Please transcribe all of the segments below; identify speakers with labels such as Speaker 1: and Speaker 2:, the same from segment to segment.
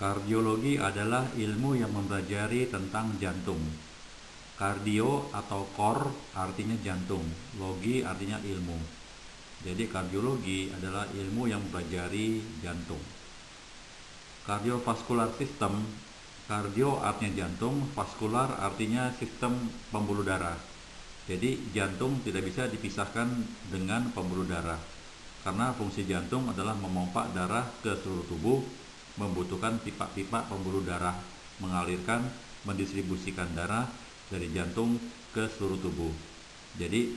Speaker 1: Kardiologi adalah ilmu yang mempelajari tentang jantung. Kardio atau kor artinya jantung, logi artinya ilmu. Jadi kardiologi adalah ilmu yang mempelajari jantung. Kardiovaskular system, kardio artinya jantung, vaskular artinya sistem pembuluh darah. Jadi jantung tidak bisa dipisahkan dengan pembuluh darah, karena fungsi jantung adalah memompa darah ke seluruh tubuh, membutuhkan pipa-pipa pembuluh darah, mengalirkan, mendistribusikan darah dari jantung ke seluruh tubuh. Jadi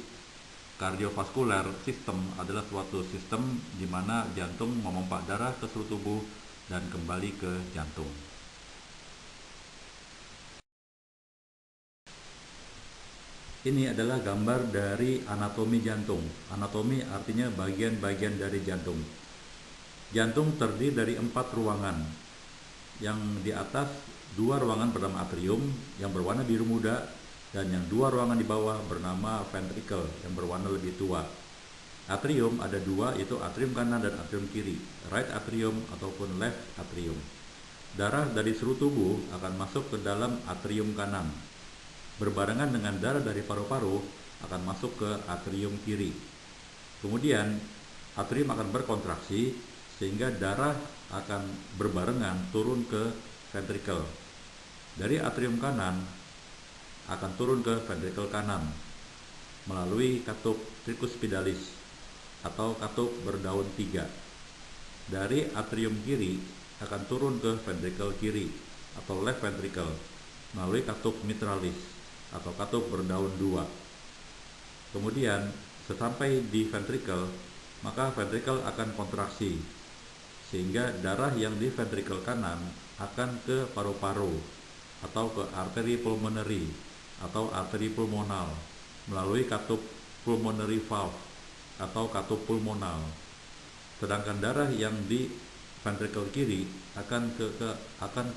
Speaker 1: kardiovaskular sistem adalah suatu sistem di mana jantung memompa darah ke seluruh tubuh dan kembali ke jantung. Ini adalah gambar dari anatomi jantung. Anatomi artinya bagian-bagian dari jantung. Jantung terdiri dari 4 ruangan. Yang di atas 2 ruangan bernama atrium yang berwarna biru muda, dan yang 2 ruangan di bawah bernama ventricle yang berwarna lebih tua. Atrium ada 2, yaitu atrium kanan dan atrium kiri, right atrium ataupun left atrium. Darah dari seluruh tubuh akan masuk ke dalam atrium kanan. Berbarengan dengan darah dari paru-paru akan masuk ke atrium kiri. Kemudian atrium akan berkontraksi sehingga darah akan berbarengan turun ke ventricle. Dari atrium kanan akan turun ke ventricle kanan melalui katup tricuspidalis atau katup berdaun 3. Dari atrium kiri akan turun ke ventricle kiri atau left ventricle melalui katup mitralis atau katup berdaun 2. Kemudian sesampai di ventricle, maka ventricle akan kontraksi sehingga darah yang di ventricle kanan akan ke paru-paru atau ke arteri pulmonary atau arteri pulmonal melalui katup pulmonary valve atau katup pulmonal. Sedangkan darah yang di ventricle kiri akan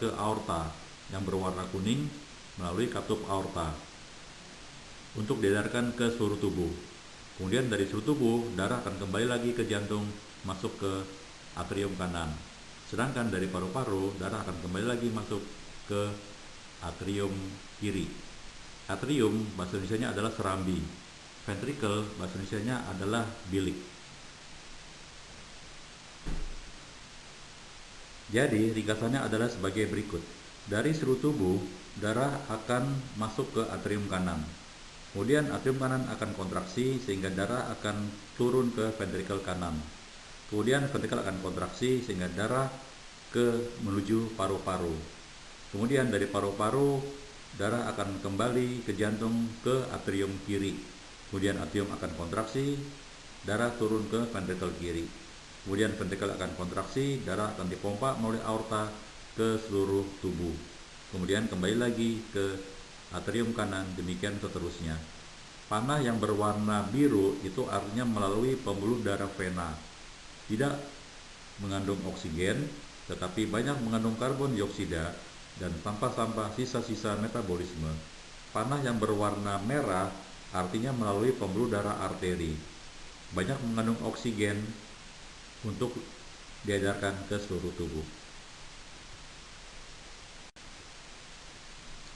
Speaker 1: ke aorta yang berwarna kuning melalui katup aorta untuk diedarkan ke seluruh tubuh. Kemudian dari seluruh tubuh darah akan kembali lagi ke jantung, masuk ke atrium kanan. Sedangkan dari paru-paru darah akan kembali lagi masuk ke atrium kiri. Atrium bahasa Indonesianya adalah serambi. Ventricle bahasa Indonesianya adalah bilik. Jadi ringkasannya adalah sebagai berikut. Dari seluruh tubuh darah akan masuk ke atrium kanan. Kemudian atrium kanan akan kontraksi sehingga darah akan turun ke ventricle kanan. Kemudian ventricle akan kontraksi sehingga darah menuju paru-paru. Kemudian dari paru-paru darah akan kembali ke jantung ke atrium kiri. Kemudian atrium akan kontraksi, darah turun ke ventricle kiri. Kemudian ventricle akan kontraksi, darah akan dipompa melalui aorta ke seluruh tubuh. Kemudian kembali lagi ke atrium kanan, demikian seterusnya. Panah yang berwarna biru itu artinya melalui pembuluh darah vena. Tidak mengandung oksigen, tetapi banyak mengandung karbon dioksida dan sampah-sampah sisa-sisa metabolisme. Panah yang berwarna merah artinya melalui pembuluh darah arteri. Banyak mengandung oksigen untuk diedarkan ke seluruh tubuh.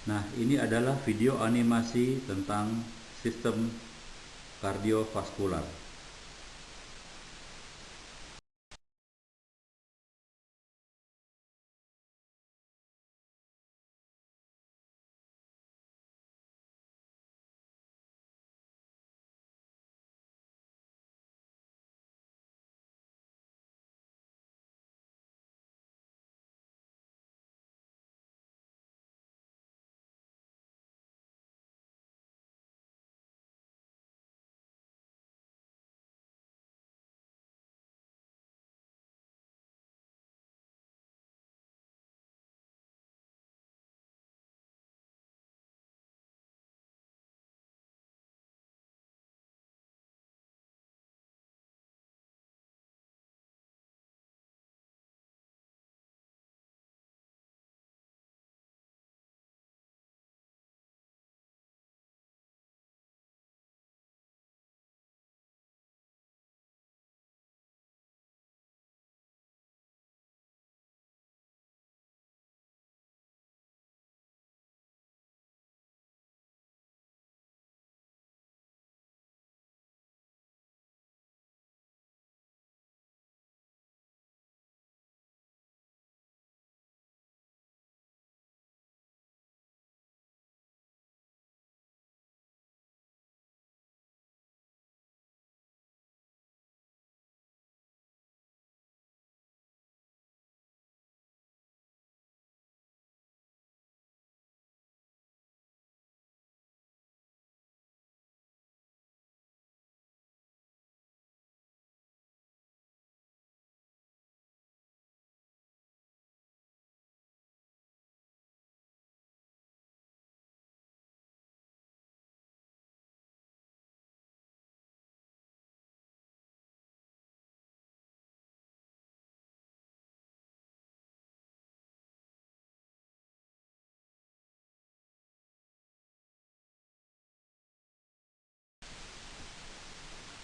Speaker 1: Nah, ini adalah video animasi tentang sistem kardiovaskular.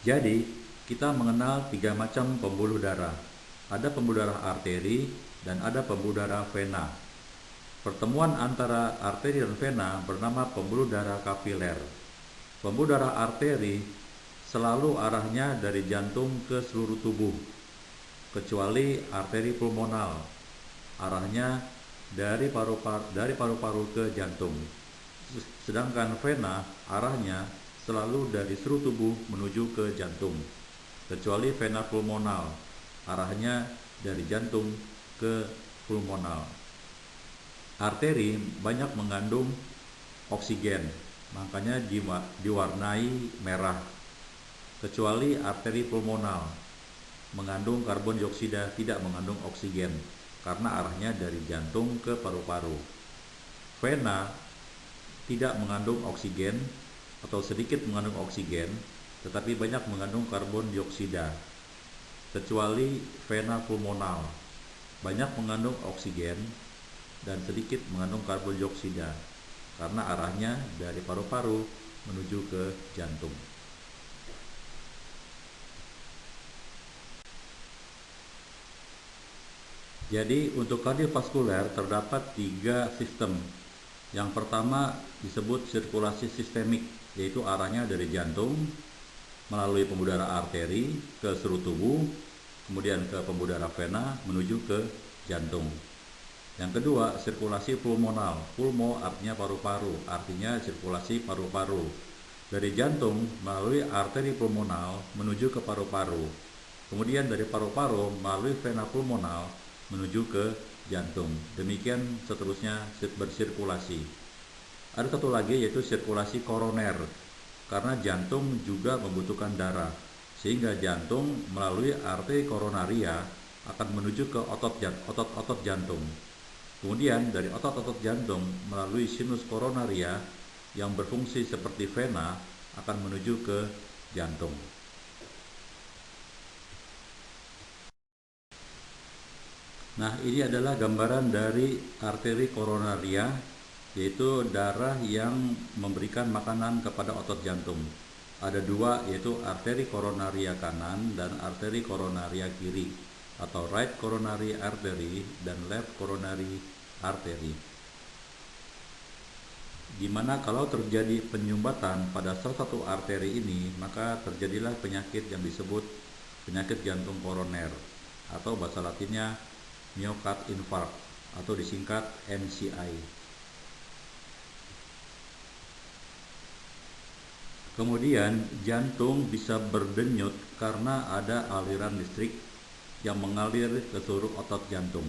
Speaker 1: Jadi, kita mengenal 3 macam pembuluh darah. Ada pembuluh darah arteri dan ada pembuluh darah vena. Pertemuan antara arteri dan vena bernama pembuluh darah kapiler. Pembuluh darah arteri selalu arahnya dari jantung ke seluruh tubuh, kecuali arteri pulmonal, arahnya dari paru-paru ke jantung. Sedangkan vena arahnya selalu dari seluruh tubuh menuju ke jantung, kecuali vena pulmonal, arahnya dari jantung ke pulmonal. Arteri banyak mengandung oksigen, makanya diwarnai merah, kecuali arteri pulmonal mengandung karbon dioksida, tidak mengandung oksigen karena arahnya dari jantung ke paru-paru. Vena tidak mengandung oksigen atau sedikit mengandung oksigen, tetapi banyak mengandung karbon dioksida, kecuali vena pulmonal banyak mengandung oksigen dan sedikit mengandung karbon dioksida karena arahnya dari paru-paru menuju ke jantung. Jadi untuk kardiovaskuler terdapat 3 sistem. Yang pertama disebut sirkulasi sistemik, yaitu arahnya dari jantung melalui pembuluh darah arteri ke seluruh tubuh, kemudian ke pembuluh darah vena menuju ke jantung. Yang kedua, sirkulasi pulmonal. Pulmo artinya paru-paru, artinya sirkulasi paru-paru. Dari jantung melalui arteri pulmonal menuju ke paru-paru. Kemudian dari paru-paru melalui vena pulmonal menuju ke jantung. Demikian seterusnya bersirkulasi. Ada satu lagi yaitu sirkulasi koroner. Karena jantung juga membutuhkan darah, sehingga jantung melalui arteri koronaria akan menuju ke otot-otot jantung. Kemudian dari otot-otot jantung melalui sinus koronaria yang berfungsi seperti vena akan menuju ke jantung. Nah, ini adalah gambaran dari arteri koronaria, yaitu darah yang memberikan makanan kepada otot jantung. Ada 2, yaitu arteri koronaria kanan dan arteri koronaria kiri, atau right coronary artery dan left coronary artery. Dimana kalau terjadi penyumbatan pada salah satu arteri ini, maka terjadilah penyakit yang disebut penyakit jantung koroner, atau bahasa latinnya myocard infarct, atau disingkat MCI. Kemudian jantung bisa berdenyut karena ada aliran listrik yang mengalir ke seluruh otot jantung.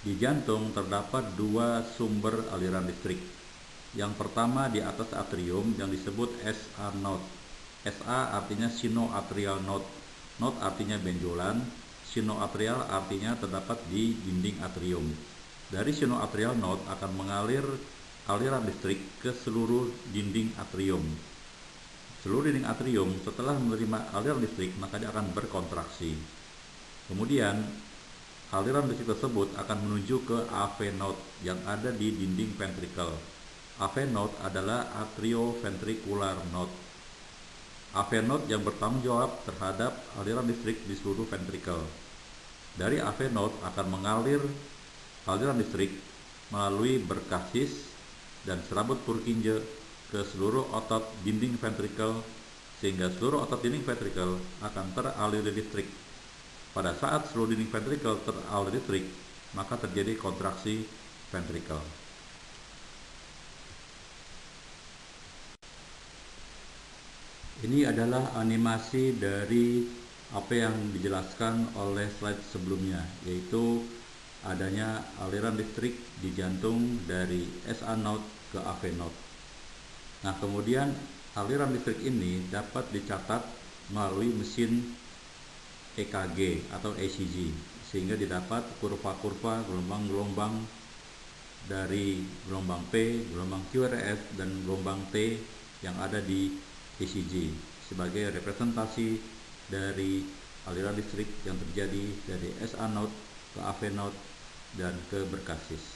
Speaker 1: Di jantung terdapat 2 sumber aliran listrik. Yang pertama di atas atrium yang disebut SA node. SA artinya sinoatrial node. Node artinya benjolan. Sinoatrial artinya terdapat di dinding atrium. Dari sinoatrial node akan mengalir aliran listrik ke seluruh dinding atrium. Seluruh dinding atrium setelah menerima aliran listrik maka dia akan berkontraksi. Kemudian aliran listrik tersebut akan menuju ke AV node yang ada di dinding ventricle. AV node adalah atrioventricular node. AV node yang bertanggung jawab terhadap aliran listrik di seluruh ventricle. Dari AV node akan mengalir aliran listrik melalui berkasis dan serabut Purkinje ke seluruh otot dinding ventricle, sehingga seluruh otot dinding ventricle akan teraliri listrik. Pada saat seluruh dinding ventricle teraliri listrik, maka terjadi kontraksi ventricle. Ini adalah animasi dari apa yang dijelaskan oleh slide sebelumnya, yaitu adanya aliran listrik di jantung dari SA node ke AV node. Nah, kemudian aliran listrik ini dapat dicatat melalui mesin EKG atau ECG, sehingga didapat kurva-kurva gelombang-gelombang dari gelombang P, gelombang QRS, dan gelombang T yang ada di ECG sebagai representasi dari aliran listrik yang terjadi dari SA node ke AV node dan ke berkasis.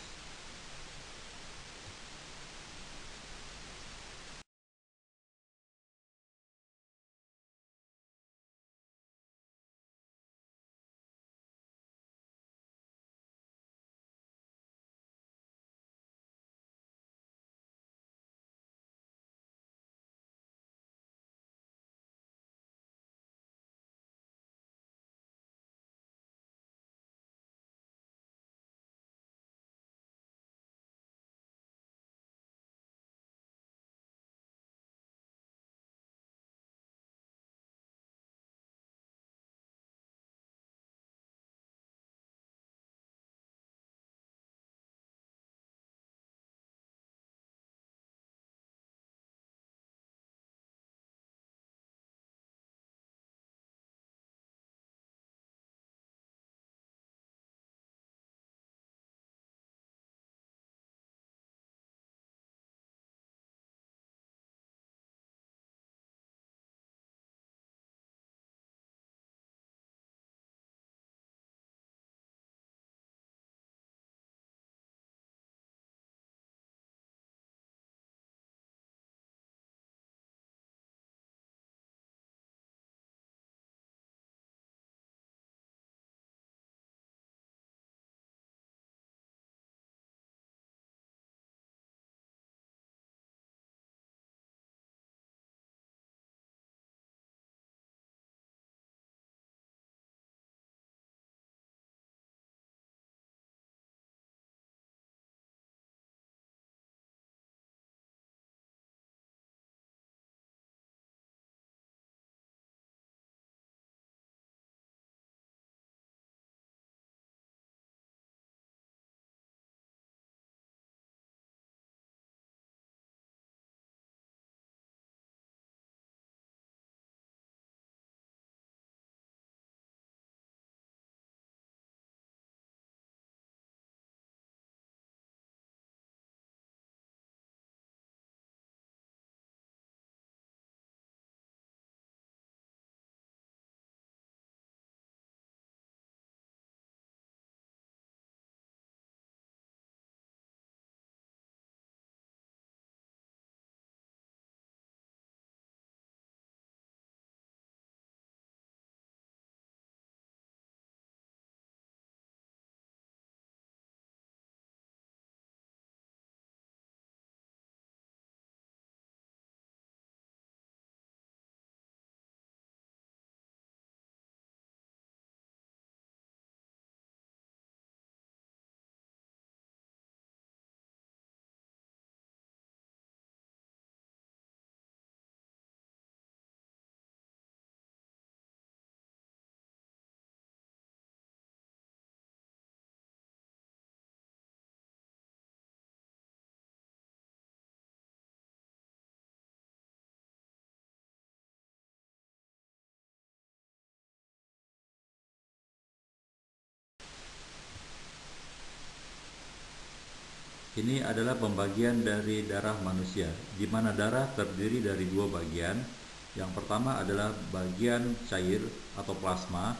Speaker 1: Ini adalah pembagian dari darah manusia, di mana darah terdiri dari dua bagian. Yang pertama adalah bagian cair atau plasma,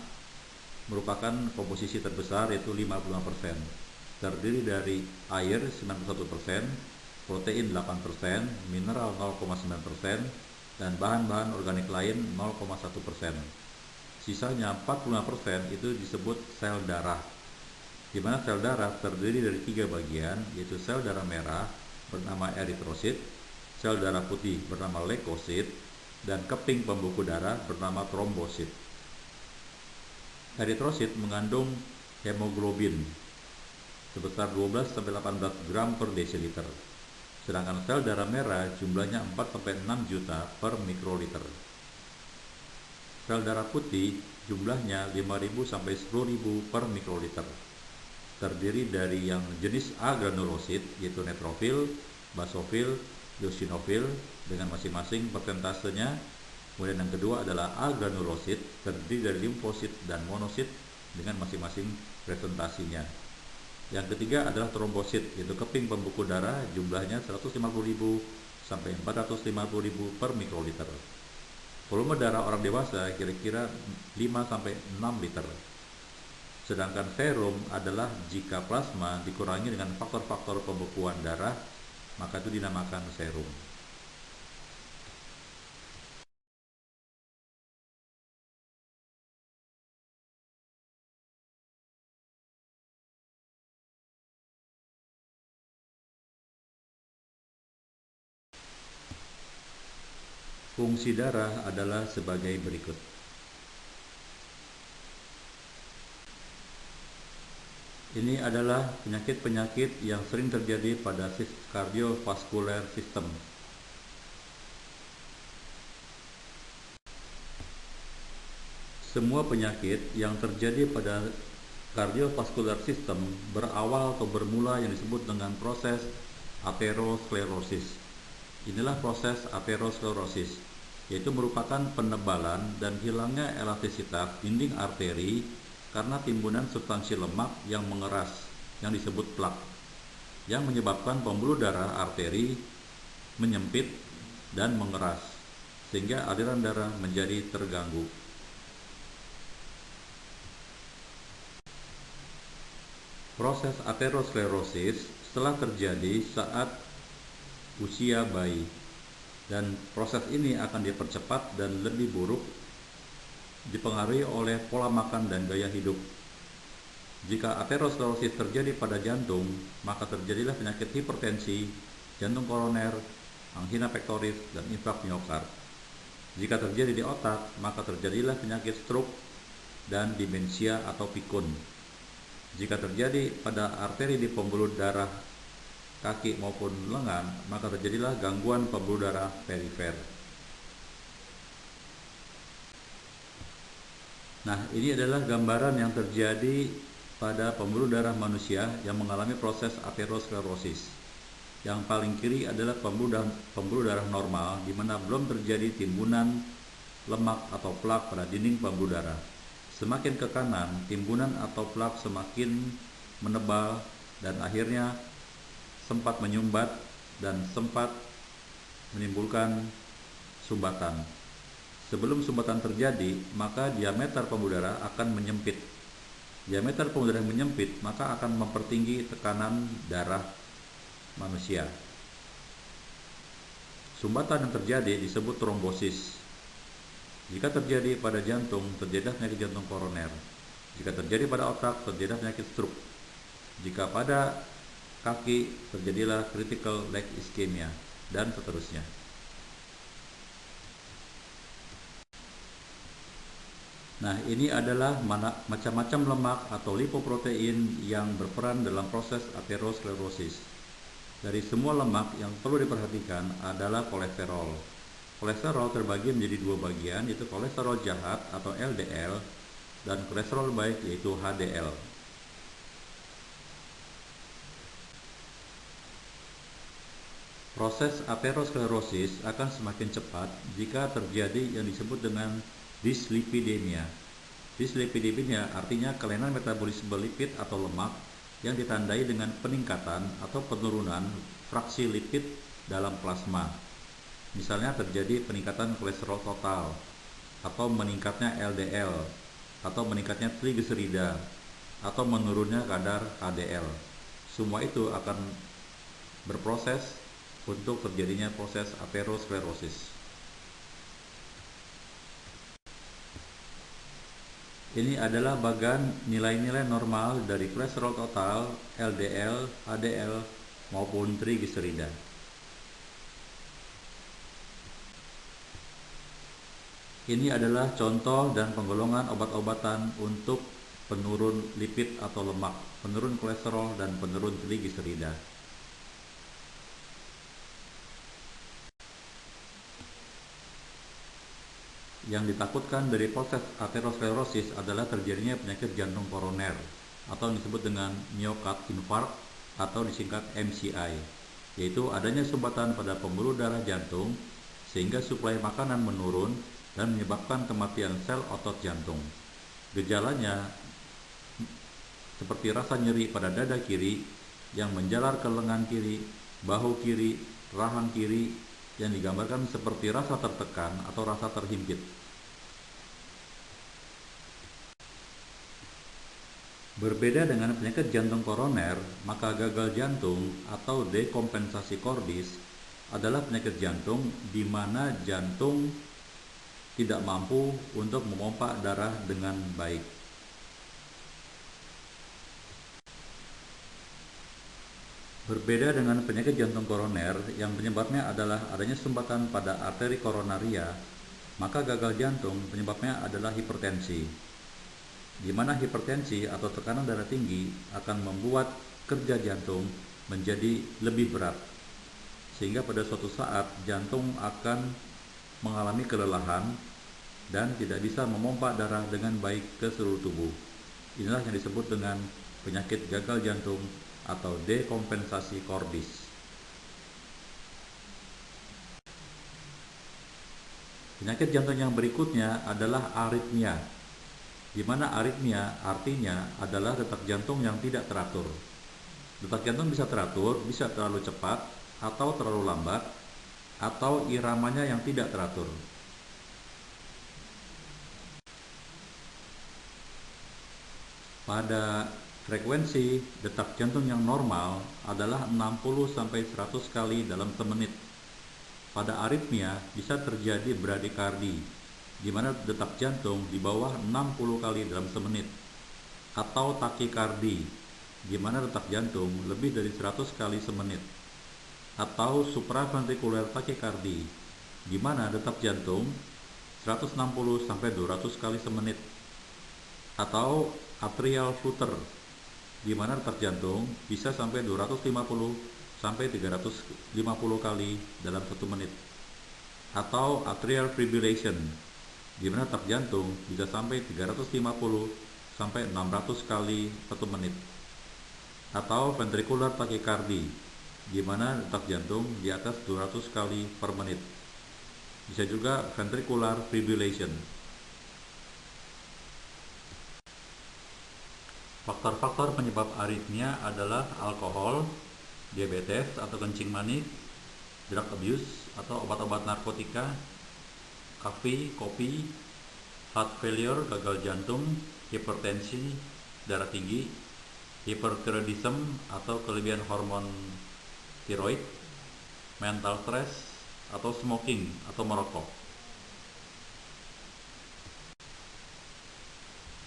Speaker 1: merupakan komposisi terbesar yaitu 55%. Terdiri dari air 91%, protein 8%, mineral 0,9%, dan bahan-bahan organik lain 0,1%. Sisanya 45% itu disebut sel darah, di mana sel darah terdiri dari tiga bagian, yaitu sel darah merah bernama eritrosit, sel darah putih bernama leukosit, dan keping pembuku darah bernama trombosit. Eritrosit mengandung hemoglobin sebesar 12-18 gram per desiliter, sedangkan sel darah merah jumlahnya 4-6 juta per mikroliter. Sel darah putih jumlahnya 5.000 10.000 per mikroliter. Terdiri dari yang jenis A granulosit, yaitu neutrofil, basofil, eosinofil dengan masing-masing persentasenya. Kemudian yang kedua adalah A granulosit, terdiri dari limfosit dan monosit dengan masing-masing presentasinya. Yang ketiga adalah trombosit, yaitu keping pembuku darah, jumlahnya 150.000 sampai 450.000 per mikroliter. Volume darah orang dewasa kira-kira 5 sampai 6 liter. Sedangkan serum adalah jika plasma dikurangi dengan faktor-faktor pembekuan darah, maka itu dinamakan serum. Fungsi darah adalah sebagai berikut. Ini adalah penyakit-penyakit yang sering terjadi pada kardiovaskular sistem. Semua penyakit yang terjadi pada kardiovaskular sistem berawal atau bermula yang disebut dengan proses aterosklerosis. Inilah proses aterosklerosis, yaitu merupakan penebalan dan hilangnya elastisitas dinding arteri karena timbunan substansi lemak yang mengeras yang disebut plak, yang menyebabkan pembuluh darah arteri menyempit dan mengeras sehingga aliran darah menjadi terganggu. Proses aterosklerosis setelah terjadi saat usia bayi, dan proses ini akan dipercepat dan lebih buruk dipengaruhi oleh pola makan dan gaya hidup. Jika aterosklerosis terjadi pada jantung, maka terjadilah penyakit hipertensi, jantung koroner, angina pectoris, dan infrak miokard. Jika terjadi di otak, maka terjadilah penyakit stroke dan demensia atau pikun. Jika terjadi pada arteri di pembuluh darah kaki maupun lengan, maka terjadilah gangguan pembuluh darah perifer. Nah, ini adalah gambaran yang terjadi pada pembuluh darah manusia yang mengalami proses aterosklerosis. Yang paling kiri adalah pembuluh darah normal, di mana belum terjadi timbunan lemak atau plak pada dinding pembuluh darah. Semakin ke kanan, timbunan atau plak semakin menebal dan akhirnya sempat menyumbat dan sempat menimbulkan sumbatan. Sebelum sumbatan terjadi, maka diameter pembuluh darah akan menyempit. Diameter pembuluh darah menyempit, maka akan mempertinggi tekanan darah manusia. Sumbatan yang terjadi disebut trombosis. Jika terjadi pada jantung, terjadilah penyakit jantung koroner. Jika terjadi pada otak, terjadilah penyakit stroke. Jika pada kaki, terjadilah critical leg ischemia, dan seterusnya. Nah, ini adalah macam-macam lemak atau lipoprotein yang berperan dalam proses aterosklerosis. Dari semua lemak yang perlu diperhatikan adalah kolesterol. Kolesterol terbagi menjadi dua bagian, yaitu kolesterol jahat atau LDL dan kolesterol baik yaitu HDL. Proses aterosklerosis akan semakin cepat jika terjadi yang disebut dengan dislipidemia. Dislipidemia artinya kelainan metabolisme lipid atau lemak yang ditandai dengan peningkatan atau penurunan fraksi lipid dalam plasma. Misalnya terjadi peningkatan kolesterol total, atau meningkatnya LDL, atau meningkatnya trigliserida, atau menurunnya kadar HDL. Semua itu akan berproses untuk terjadinya proses aterosklerosis. Ini adalah bagan nilai-nilai normal dari kolesterol total, LDL, HDL, maupun trigliserida. Ini adalah contoh dan penggolongan obat-obatan untuk penurun lipid atau lemak, penurun kolesterol, dan penurun trigliserida. Yang ditakutkan dari proses aterosklerosis adalah terjadinya penyakit jantung koroner atau yang disebut dengan myocard infarct atau disingkat MCI, yaitu adanya sumbatan pada pembuluh darah jantung sehingga suplai makanan menurun dan menyebabkan kematian sel otot jantung. Gejalanya seperti rasa nyeri pada dada kiri yang menjalar ke lengan kiri, bahu kiri, rahang kiri, yang digambarkan seperti rasa tertekan atau rasa terhimpit. Berbeda dengan penyakit jantung koroner, maka gagal jantung atau dekompensasi kordis adalah penyakit jantung di mana jantung tidak mampu untuk memompa darah dengan baik. Berbeda dengan penyakit jantung koroner yang penyebabnya adalah adanya sumbatan pada arteri koronaria, maka gagal jantung penyebabnya adalah hipertensi, di mana hipertensi atau tekanan darah tinggi akan membuat kerja jantung menjadi lebih berat, sehingga pada suatu saat jantung akan mengalami kelelahan dan tidak bisa memompa darah dengan baik ke seluruh tubuh. Inilah yang disebut dengan penyakit gagal jantung atau dekompensasi kordis. Penyakit jantung yang berikutnya adalah aritmia, di mana aritmia artinya adalah detak jantung yang tidak teratur. Detak jantung bisa teratur, bisa terlalu cepat atau terlalu lambat, atau iramanya yang tidak teratur. Pada frekuensi detak jantung yang normal adalah 60-100 kali dalam semenit. Pada aritmia bisa terjadi bradikardi, di mana detak jantung di bawah 60 kali dalam semenit, atau takikardi, di mana detak jantung lebih dari 100 kali semenit, atau supraventrikuler takikardi, di mana detak jantung 160-200 kali semenit, atau atrial flutter, di mana detak jantung bisa sampai 250-350 kali dalam 1 menit, atau atrial fibrillation, di mana detak jantung bisa sampai 350-600 kali 1 menit, atau ventricular tachycardia, di mana detak jantung di atas 200 kali per menit. Bisa juga ventricular fibrillation. Faktor-faktor penyebab aritmia adalah alkohol, diabetes atau kencing manis, drug abuse atau obat-obat narkotika, kafe, kopi, heart failure, gagal jantung, hipertensi, darah tinggi, hipertiroidism atau kelebihan hormon tiroid, mental stress, atau smoking atau merokok.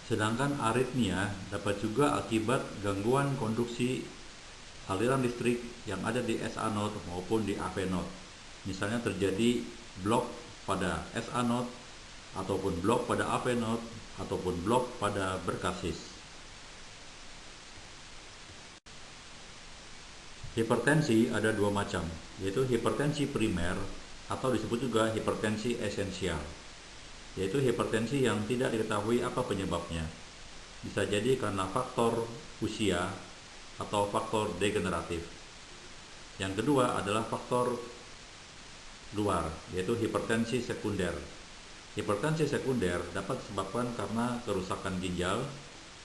Speaker 1: Sedangkan aritmia dapat juga akibat gangguan konduksi aliran listrik yang ada di SA node maupun di AV node. Misalnya terjadi blok pada SA node, ataupun blok pada AV node, ataupun blok pada berkasis. Hipertensi ada 2 macam, yaitu hipertensi primer atau disebut juga hipertensi esensial, yaitu hipertensi yang tidak diketahui apa penyebabnya. Bisa jadi karena faktor usia atau faktor degeneratif. Yang kedua adalah faktor luar, yaitu hipertensi sekunder. Hipertensi sekunder dapat disebabkan karena kerusakan ginjal,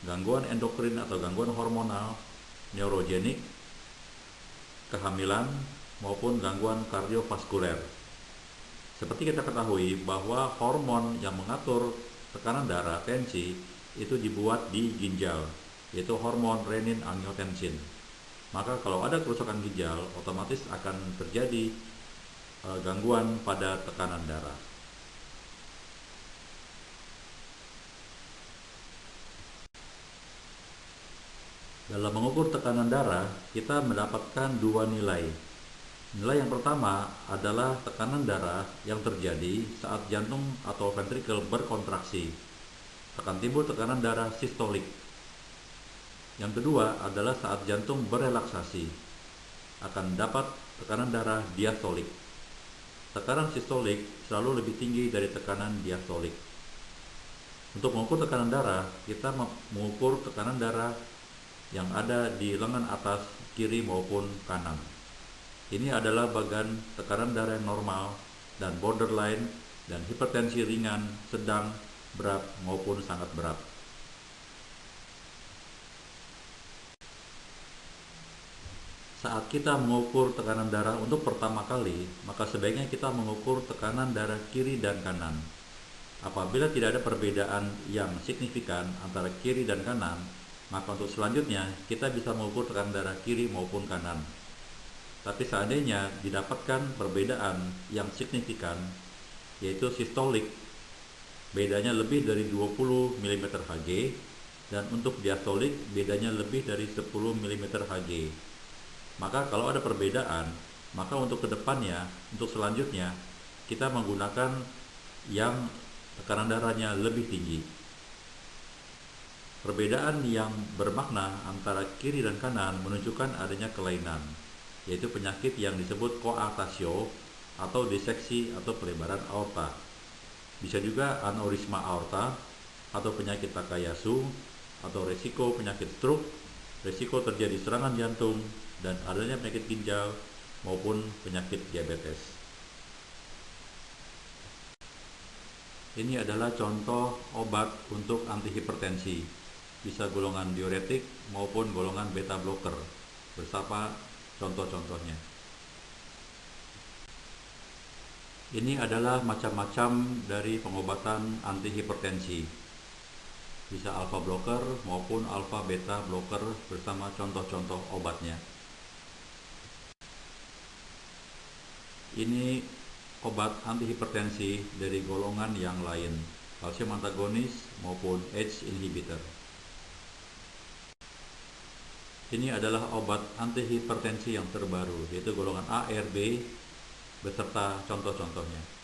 Speaker 1: gangguan endokrin atau gangguan hormonal, neurogenik, kehamilan, maupun gangguan kardiovaskuler. Seperti kita ketahui bahwa hormon yang mengatur tekanan darah, tensi, itu dibuat di ginjal, yaitu hormon renin-angiotensin. Maka kalau ada kerusakan ginjal, otomatis akan terjadi gangguan pada tekanan darah. Dalam mengukur tekanan darah, kita mendapatkan dua nilai. Nilai yang pertama adalah tekanan darah yang terjadi saat jantung atau ventrikel berkontraksi. Akan timbul tekanan darah sistolik. Yang kedua adalah saat jantung berelaksasi. Akan dapat tekanan darah diastolik. Tekanan sistolik selalu lebih tinggi dari tekanan diastolik. Untuk mengukur tekanan darah, kita mengukur tekanan darah yang ada di lengan atas, kiri maupun kanan. Ini adalah bagian tekanan darah yang normal dan borderline dan hipertensi ringan, sedang, berat maupun sangat berat. Saat kita mengukur tekanan darah untuk pertama kali, maka sebaiknya kita mengukur tekanan darah kiri dan kanan. Apabila tidak ada perbedaan yang signifikan antara kiri dan kanan, maka untuk selanjutnya kita bisa mengukur tekanan darah kiri maupun kanan. Tapi seandainya didapatkan perbedaan yang signifikan, yaitu sistolik, bedanya lebih dari 20 mm/Hg, dan untuk diastolik bedanya lebih dari 10 mm/Hg. Maka kalau ada perbedaan, maka untuk kedepannya, untuk selanjutnya, kita menggunakan yang tekanan darahnya lebih tinggi. Perbedaan yang bermakna antara kiri dan kanan menunjukkan adanya kelainan, yaitu penyakit yang disebut koartasio atau diseksi atau pelebaran aorta. Bisa juga aneurisma aorta atau penyakit Takayasu atau resiko penyakit stroke, resiko terjadi serangan jantung, dan adanya penyakit ginjal maupun penyakit diabetes. Ini adalah contoh obat untuk antihipertensi, bisa golongan diuretik maupun golongan beta blocker, bersama contoh-contohnya. Ini adalah macam-macam dari pengobatan antihipertensi, bisa alpha blocker maupun alpha beta blocker bersama contoh-contoh obatnya. Ini obat antihipertensi dari golongan yang lain, kalsium antagonis maupun ACE inhibitor. Ini adalah obat antihipertensi yang terbaru, yaitu golongan ARB beserta contoh-contohnya.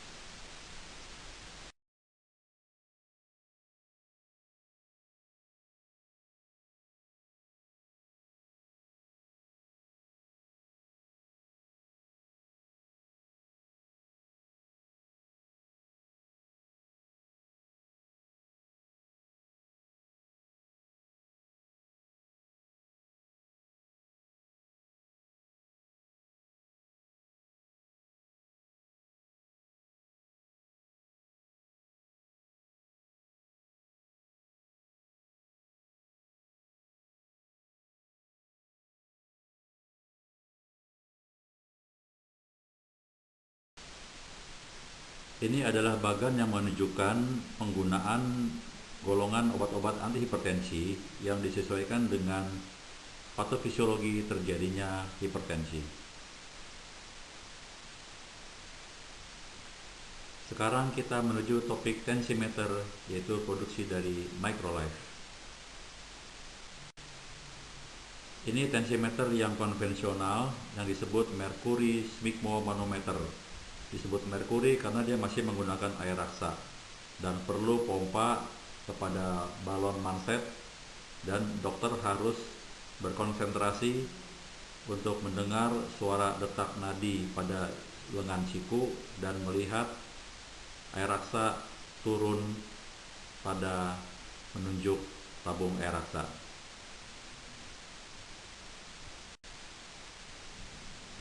Speaker 1: Ini adalah bagan yang menunjukkan penggunaan golongan obat-obat antihipertensi yang disesuaikan dengan patofisiologi terjadinya hipertensi. Sekarang kita menuju topik tensimeter, yaitu produksi dari Microlife. Ini tensimeter yang konvensional yang disebut mercury sphygmomanometer. Disebut merkuri karena dia masih menggunakan air raksa dan perlu pompa kepada balon manset, dan dokter harus berkonsentrasi untuk mendengar suara detak nadi pada lengan siku dan melihat air raksa turun pada menunjuk tabung air raksa.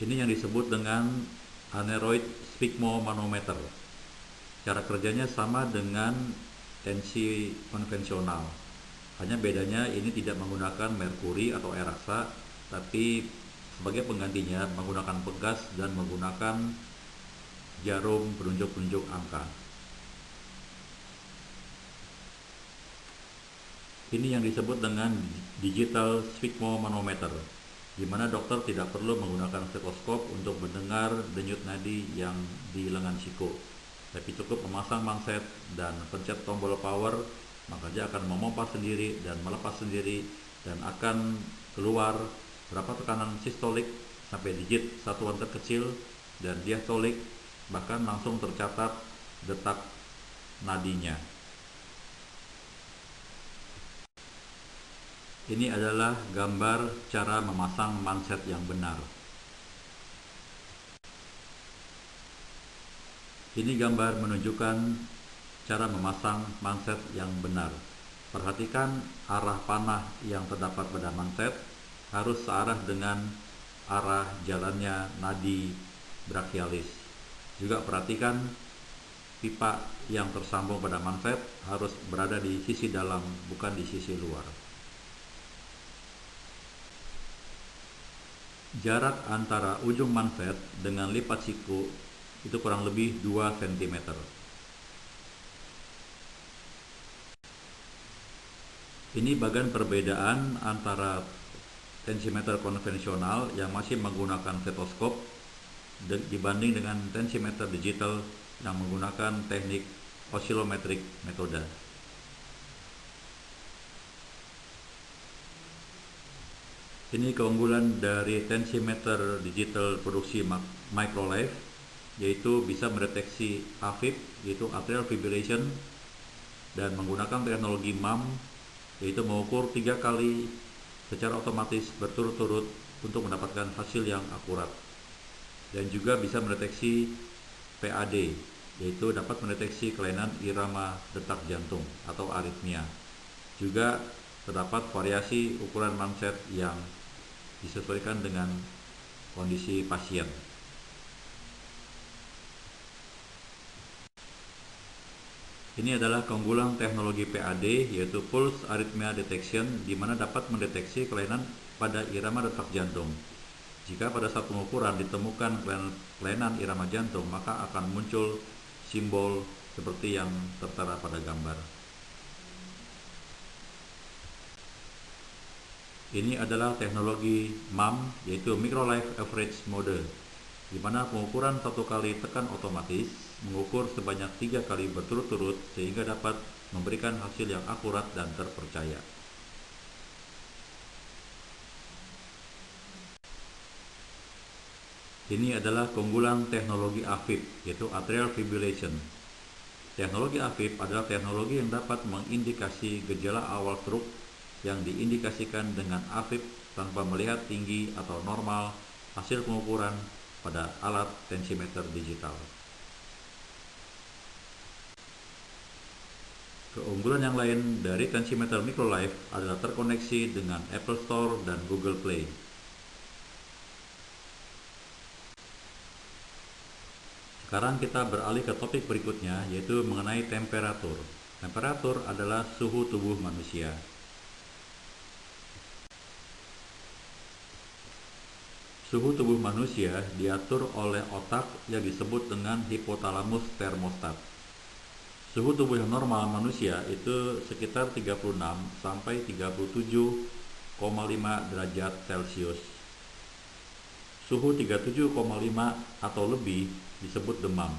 Speaker 1: Ini yang disebut dengan aneroid sphygmomanometer. Cara kerjanya sama dengan tensi konvensional. Hanya bedanya ini tidak menggunakan merkuri atau air raksa, tapi sebagai penggantinya menggunakan pegas dan menggunakan jarum penunjuk-penunjuk angka. Ini yang disebut dengan digital sphygmomanometer, di mana dokter tidak perlu menggunakan stetoskop untuk mendengar denyut nadi yang di lengan siku, tapi cukup memasang manset dan pencet tombol power, maka dia akan memompa sendiri dan melepas sendiri, dan akan keluar berapa tekanan sistolik sampai digit satuan terkecil, dan diastolik bahkan langsung tercatat detak nadinya. Ini adalah gambar cara memasang manset yang benar. Ini gambar menunjukkan cara memasang manset yang benar. Perhatikan arah panah yang terdapat pada manset harus searah dengan arah jalannya nadi brachialis. Juga perhatikan pipa yang tersambung pada manset harus berada di sisi dalam, bukan di sisi luar. Jarak antara ujung manset dengan lipat siku itu kurang lebih 2 cm. Ini bagian perbedaan antara tensimeter konvensional yang masih menggunakan stetoskop dibanding dengan tensimeter digital yang menggunakan teknik oscillometric metode. Ini keunggulan dari tensimeter digital produksi Microlife, yaitu bisa mendeteksi AFib, yaitu atrial fibrillation, dan menggunakan teknologi MAM, yaitu mengukur 3 kali secara otomatis berturut-turut untuk mendapatkan hasil yang akurat. Dan juga bisa mendeteksi PAD, yaitu dapat mendeteksi kelainan irama detak jantung atau aritmia. Juga terdapat variasi ukuran manset yang disesuaikan dengan kondisi pasien. Ini adalah keunggulan teknologi PAD, yaitu Pulse Arrhythmia Detection, di mana dapat mendeteksi kelainan pada irama detak jantung. Jika pada saat pengukuran ditemukan kelainan irama jantung, maka akan muncul simbol seperti yang tertera pada gambar. Ini adalah teknologi MAM, yaitu Microlife Average Mode, di mana pengukuran 1 kali tekan otomatis mengukur sebanyak 3 kali berturut-turut sehingga dapat memberikan hasil yang akurat dan terpercaya. Ini adalah keunggulan teknologi AFib, yaitu atrial fibrillation. Teknologi AFib adalah teknologi yang dapat mengindikasi gejala awal stroke yang diindikasikan dengan AFib tanpa melihat tinggi atau normal hasil pengukuran pada alat tensimeter digital. Keunggulan yang lain dari tensimeter Microlife adalah terkoneksi dengan Apple Store dan Google Play. Sekarang kita beralih ke topik berikutnya, yaitu mengenai temperatur. Temperatur adalah suhu tubuh manusia. Suhu tubuh manusia diatur oleh otak yang disebut dengan hipotalamus termostat. Suhu tubuh yang normal manusia itu sekitar 36 sampai 37,5 derajat Celcius. Suhu 37,5 atau lebih disebut demam.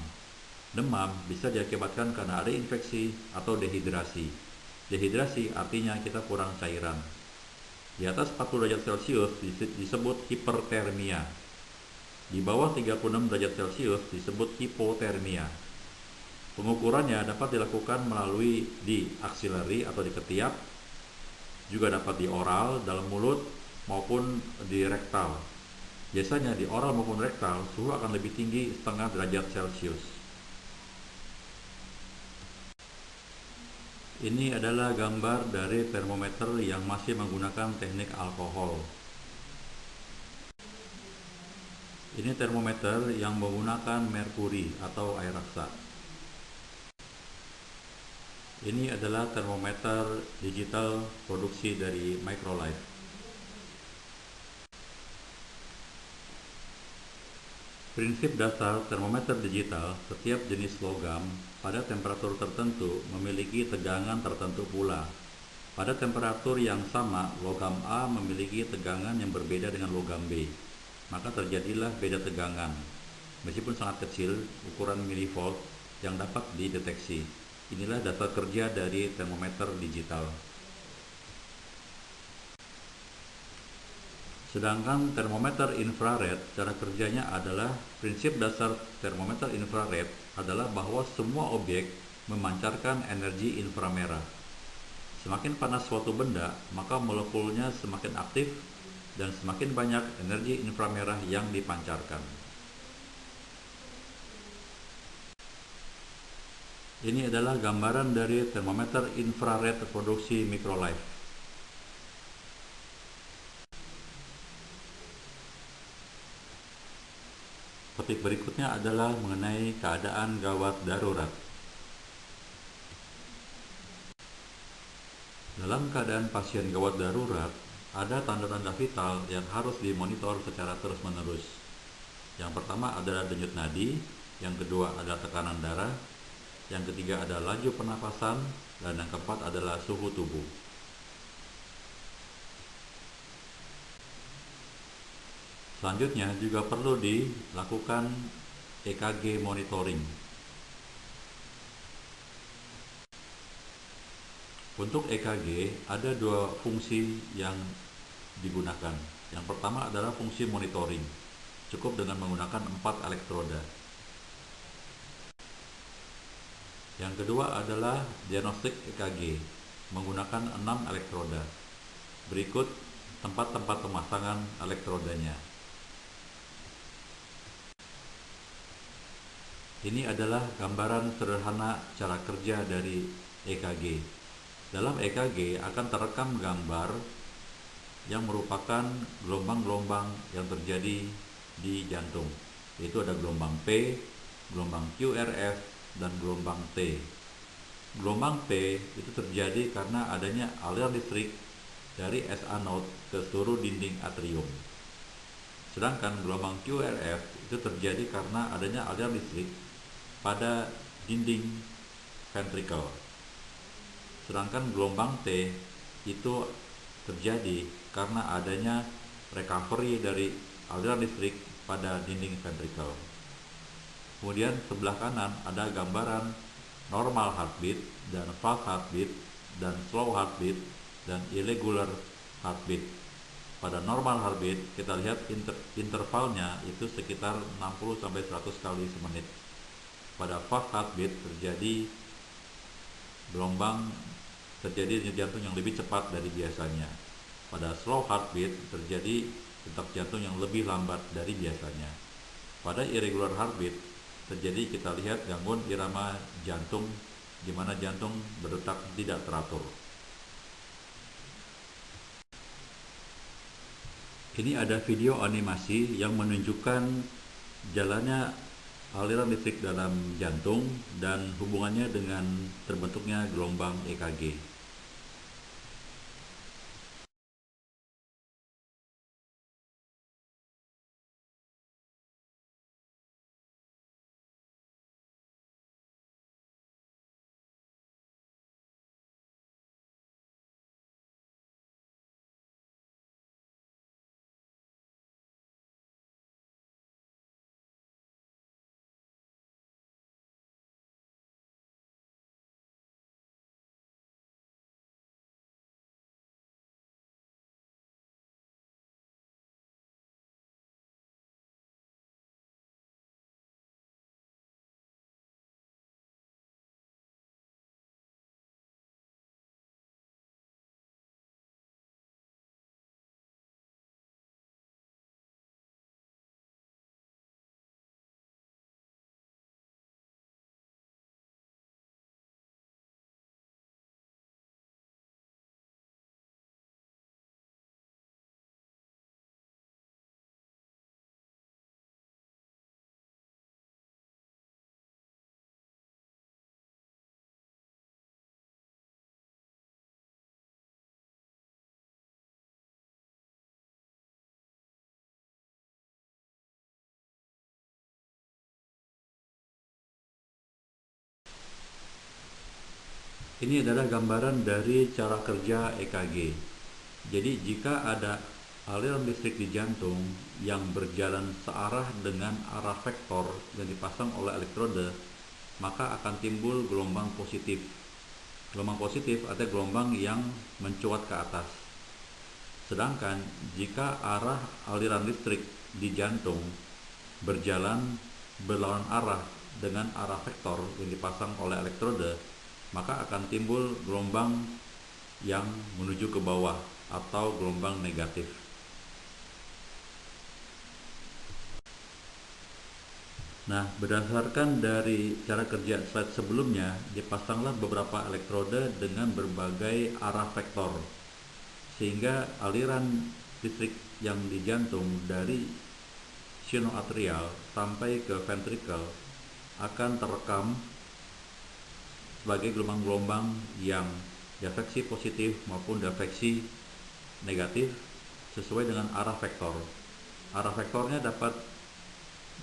Speaker 1: Demam bisa diakibatkan karena ada infeksi atau dehidrasi. Dehidrasi artinya kita kurang cairan. Di atas 40 derajat Celcius disebut hipertermia. Di bawah 36 derajat Celcius disebut hipotermia. Pengukurannya dapat dilakukan melalui di axillary atau di ketiak, juga dapat di oral, dalam mulut, maupun di rektal. Biasanya di oral maupun rektal, suhu akan lebih tinggi setengah derajat Celcius. Ini adalah gambar dari termometer yang masih menggunakan teknik alkohol. Ini termometer yang menggunakan merkuri atau air raksa. Ini adalah termometer digital produksi dari Microlife. Prinsip dasar termometer digital, setiap jenis logam pada temperatur tertentu memiliki tegangan tertentu pula. Pada temperatur yang sama, logam A memiliki tegangan yang berbeda dengan logam B. Maka terjadilah beda tegangan. Meskipun sangat kecil, ukuran milivolt yang dapat dideteksi. Inilah dasar kerja dari termometer digital. Sedangkan termometer infrared, cara kerjanya adalah prinsip dasar termometer infrared adalah bahwa semua objek memancarkan energi inframerah. Semakin panas suatu benda, maka molekulnya semakin aktif dan semakin banyak energi inframerah yang dipancarkan. Ini adalah gambaran dari termometer infrared produksi Microlife. Topik berikutnya adalah mengenai keadaan gawat darurat. Dalam keadaan pasien gawat darurat, ada tanda-tanda vital yang harus dimonitor secara terus-menerus. Yang pertama adalah denyut nadi, yang kedua adalah tekanan darah, yang ketiga adalah laju pernapasan, dan yang keempat adalah suhu tubuh. Selanjutnya juga perlu dilakukan EKG monitoring. Untuk EKG ada dua fungsi yang digunakan. Yang pertama adalah fungsi monitoring. Cukup dengan menggunakan 4 elektroda. Yang kedua adalah diagnostik EKG menggunakan 6 elektroda. Berikut tempat-tempat pemasangan elektrodanya. Ini adalah gambaran sederhana cara kerja dari EKG. Dalam EKG akan terekam gambar yang merupakan gelombang-gelombang yang terjadi di jantung, yaitu ada gelombang P, gelombang QRF, dan gelombang T. Gelombang P itu terjadi karena adanya aliran listrik dari SA node ke seluruh dinding atrium. Sedangkan gelombang QRF itu terjadi karena adanya aliran listrik pada dinding ventricle. Sedangkan gelombang T itu terjadi karena adanya recovery dari aliran listrik pada dinding ventricle. Kemudian sebelah kanan ada gambaran normal heartbeat dan fast heartbeat dan slow heartbeat dan irregular heartbeat. Pada normal heartbeat kita lihat intervalnya itu sekitar 60-100 kali semenit. Pada fast heartbeat terjadi denyut jantung yang lebih cepat dari biasanya. Pada slow heartbeat terjadi detak jantung yang lebih lambat dari biasanya. Pada irregular heartbeat terjadi kita lihat gangguan irama jantung di mana jantung berdetak tidak teratur. Ini ada video animasi yang menunjukkan jalannya aliran listrik dalam jantung dan hubungannya dengan terbentuknya gelombang EKG. Ini adalah gambaran dari cara kerja EKG. Jadi jika ada aliran listrik di jantung yang berjalan searah dengan arah vektor yang dipasang oleh elektrode, maka akan timbul gelombang positif. Gelombang positif atau gelombang yang mencuat ke atas. Sedangkan jika arah aliran listrik di jantung berjalan berlawan arah dengan arah vektor yang dipasang oleh elektrode, maka akan timbul gelombang yang menuju ke bawah atau gelombang negatif. Nah, berdasarkan dari cara kerja slide sebelumnya, dipasanglah beberapa elektrode dengan berbagai arah vektor, sehingga aliran listrik yang di jantung dari sinoatrial sampai ke ventricle akan terekam sebagai gelombang-gelombang yang defleksi positif maupun defleksi negatif sesuai dengan arah vektor. Arah vektornya dapat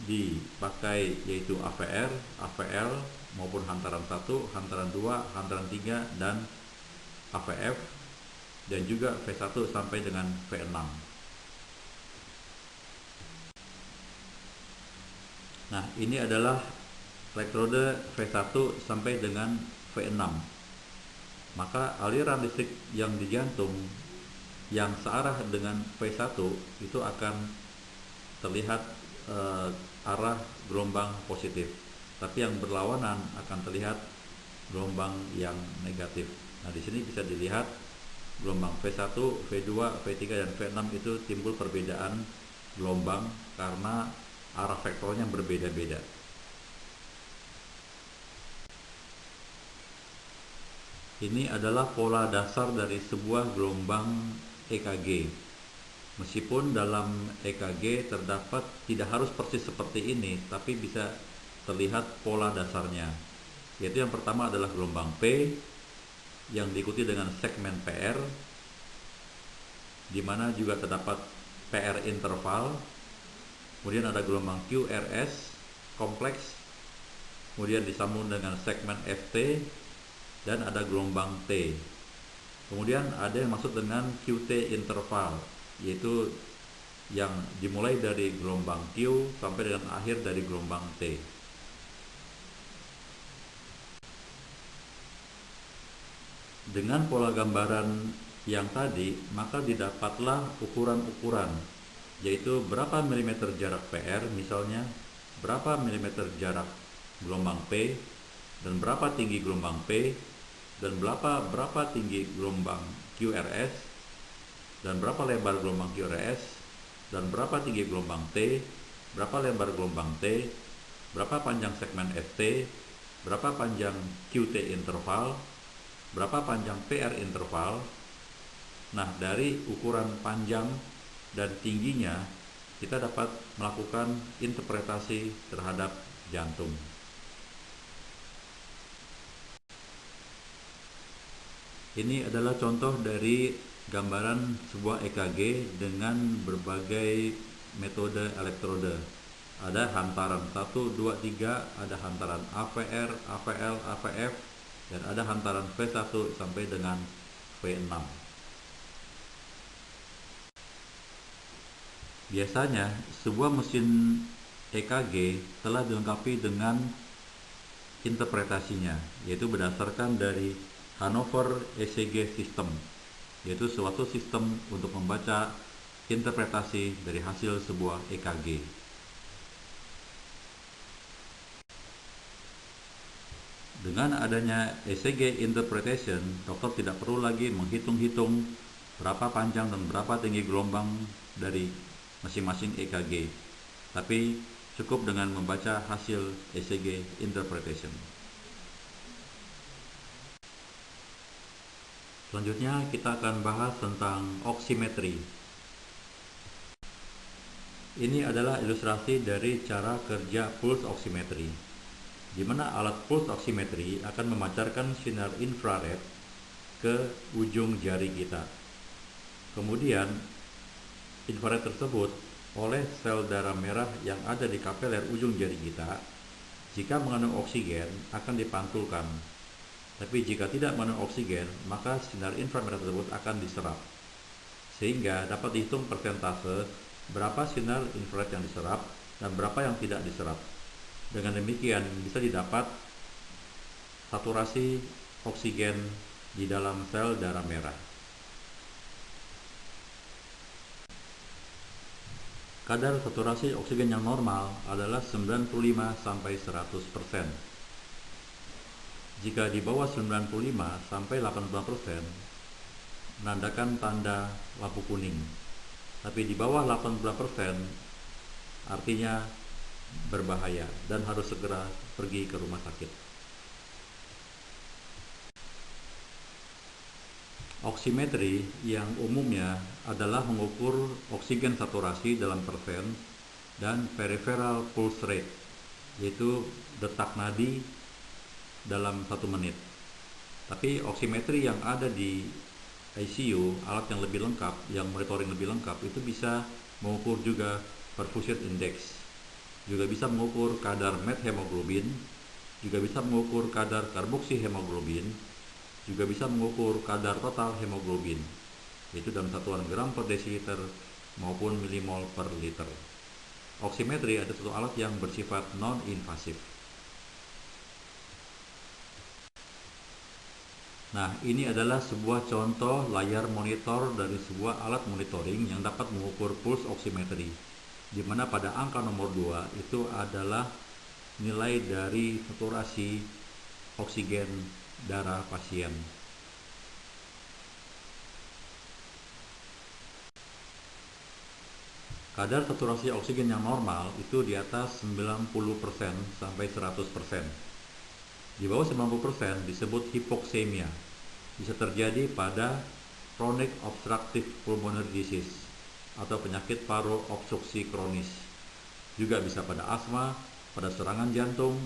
Speaker 1: dipakai yaitu AVR, AVL maupun hantaran 1, hantaran 2, hantaran 3 dan AVF, dan juga V1 sampai dengan V6. Nah, ini adalah elektrode V1 sampai dengan V6. Maka aliran listrik yang di jantung yang searah dengan V1 itu akan terlihat arah gelombang positif, tapi yang berlawanan akan terlihat gelombang yang negatif. Nah, di sini bisa dilihat gelombang V1, V2, V3 dan V6 itu timbul perbedaan gelombang karena arah vektornya berbeda-beda. Ini adalah pola dasar dari sebuah gelombang EKG. Meskipun dalam EKG terdapat tidak harus persis seperti ini, tapi bisa terlihat pola dasarnya. Yaitu yang pertama adalah gelombang P yang diikuti dengan segmen PR, di mana juga terdapat PR interval. Kemudian ada gelombang QRS kompleks, kemudian disambung dengan segmen FT, dan ada gelombang T. Kemudian ada yang masuk dengan QT interval, yaitu yang dimulai dari gelombang Q sampai dengan akhir dari gelombang T. Dengan pola gambaran yang tadi, maka didapatlah ukuran-ukuran, yaitu berapa milimeter jarak PR misalnya, berapa milimeter jarak gelombang P, dan berapa tinggi gelombang P, dan berapa tinggi gelombang QRS, dan berapa lebar gelombang QRS, dan berapa tinggi gelombang T, berapa lebar gelombang T, berapa panjang segmen FT, berapa panjang QT interval, berapa panjang PR interval. Nah, dari ukuran panjang dan tingginya kita dapat melakukan interpretasi terhadap jantung. Ini adalah contoh dari gambaran sebuah EKG dengan berbagai metode elektrode. Ada hantaran 1, 2, 3, ada hantaran AVR, AVL, AVF, dan ada hantaran V1 sampai dengan V6. Biasanya, sebuah mesin EKG telah dilengkapi dengan interpretasinya, yaitu berdasarkan dari Hanover ECG System, yaitu suatu sistem untuk membaca interpretasi dari hasil sebuah EKG. Dengan adanya ECG interpretation, dokter tidak perlu lagi menghitung-hitung berapa panjang dan berapa tinggi gelombang dari masing-masing EKG, tapi cukup dengan membaca hasil ECG interpretation. Selanjutnya kita akan bahas tentang oximetry. Ini adalah ilustrasi dari cara kerja pulse oximetry, di mana alat pulse oximetry akan memancarkan sinar infrared ke ujung jari kita. Kemudian infrared tersebut oleh sel darah merah yang ada di kapiler ujung jari kita, jika mengandung oksigen, akan dipantulkan. Tapi jika tidak mengandung oksigen, maka sinar inframerah tersebut akan diserap. Sehingga dapat dihitung persentase berapa sinar infrared yang diserap dan berapa yang tidak diserap. Dengan demikian bisa didapat saturasi oksigen di dalam sel darah merah. Kadar saturasi oksigen yang normal adalah 95-100%. Jika di bawah 95-80%, menandakan tanda lampu kuning. Tapi di bawah 80% artinya berbahaya dan harus segera pergi ke rumah sakit. Oximetri yang umumnya adalah mengukur oksigen saturasi dalam persen dan peripheral pulse rate, yaitu detak nadi dalam 1 menit. Tapi oximetri yang ada di ICU, alat yang lebih lengkap, yang monitoring lebih lengkap, itu bisa mengukur juga perfusion index, juga bisa mengukur kadar methemoglobin, juga bisa mengukur kadar karboksihemoglobin, juga bisa mengukur kadar total hemoglobin, yaitu dalam satuan gram per desiliter maupun milimol per liter. Oximetri adalah satu alat yang bersifat non-invasif. Nah, ini adalah sebuah contoh layar monitor dari sebuah alat monitoring yang dapat mengukur pulse oximetry, di mana pada angka nomor 2 itu adalah nilai dari saturasi oksigen darah pasien. Kadar saturasi oksigen yang normal itu di atas 90% sampai 100%. Di bawah 90% disebut hipoksemia. Bisa terjadi pada chronic obstructive pulmonary disease atau penyakit paru obstruksi kronis. Juga bisa pada asma, pada serangan jantung,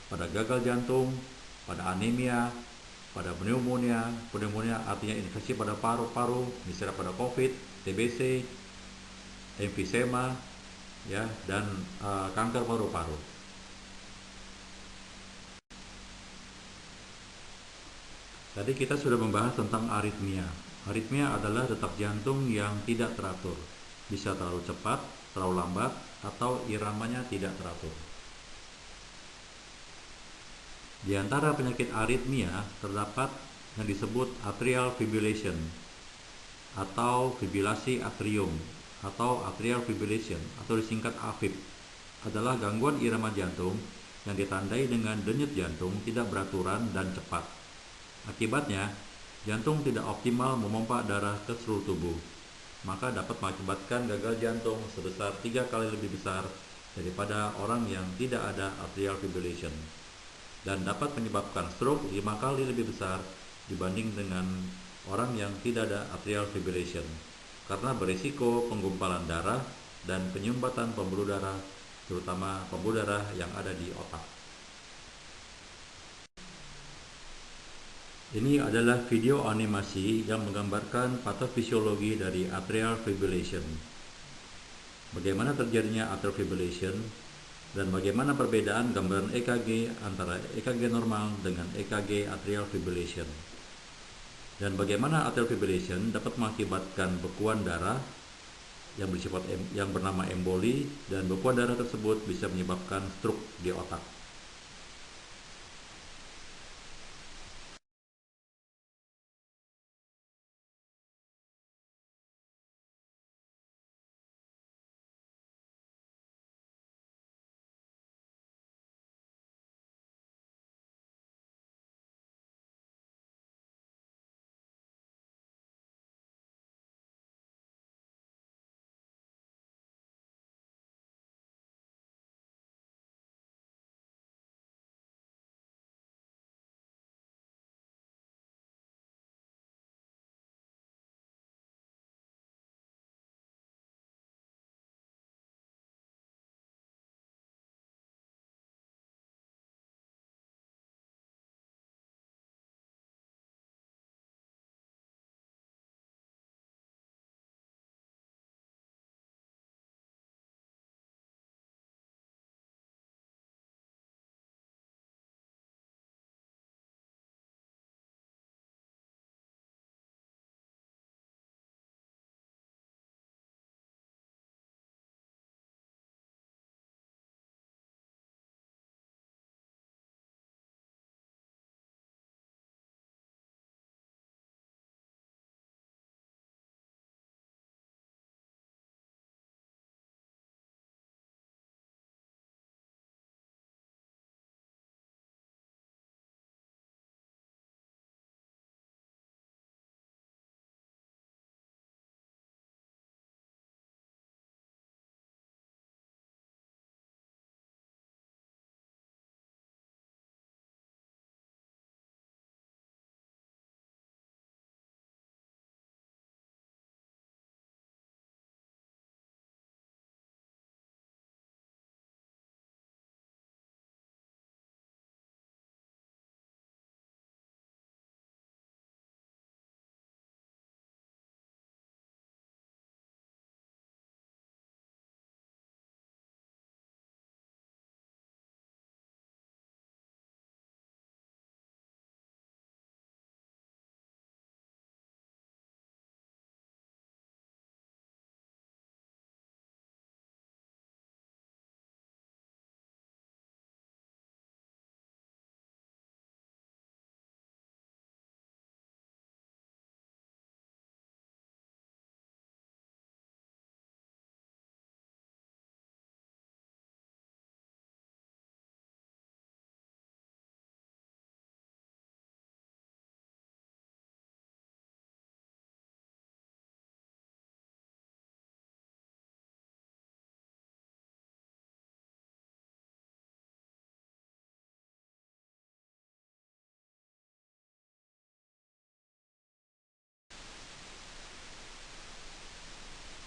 Speaker 1: pada gagal jantung, pada anemia, pada pneumonia. Pneumonia artinya infeksi pada paru-paru, misalnya pada COVID, TBC, emfisema, ya, dan kanker paru-paru. Tadi kita sudah membahas tentang aritmia. Aritmia adalah detak jantung yang tidak teratur, bisa terlalu cepat, terlalu lambat, atau iramanya tidak teratur. Di antara penyakit aritmia terdapat yang disebut atrial fibrillation atau fibrilasi atrium atau atrial fibrillation atau disingkat AFib, adalah gangguan irama jantung yang ditandai dengan denyut jantung tidak beraturan dan cepat. Akibatnya, jantung tidak optimal memompa darah ke seluruh tubuh, maka dapat mengakibatkan gagal jantung sebesar 3 kali lebih besar daripada orang yang tidak ada atrial fibrillation, dan dapat menyebabkan stroke 5 kali lebih besar dibanding dengan orang yang tidak ada atrial fibrillation, karena berisiko penggumpalan darah dan penyumbatan pembuluh darah, terutama pembuluh darah yang ada di otak. Ini adalah video animasi yang menggambarkan patofisiologi dari atrial fibrillation. Bagaimana terjadinya atrial fibrillation dan bagaimana perbedaan gambaran EKG antara EKG normal dengan EKG atrial fibrillation. Dan bagaimana atrial fibrillation dapat mengakibatkan bekuan darah yang bernama emboli, dan bekuan darah tersebut bisa menyebabkan stroke di otak.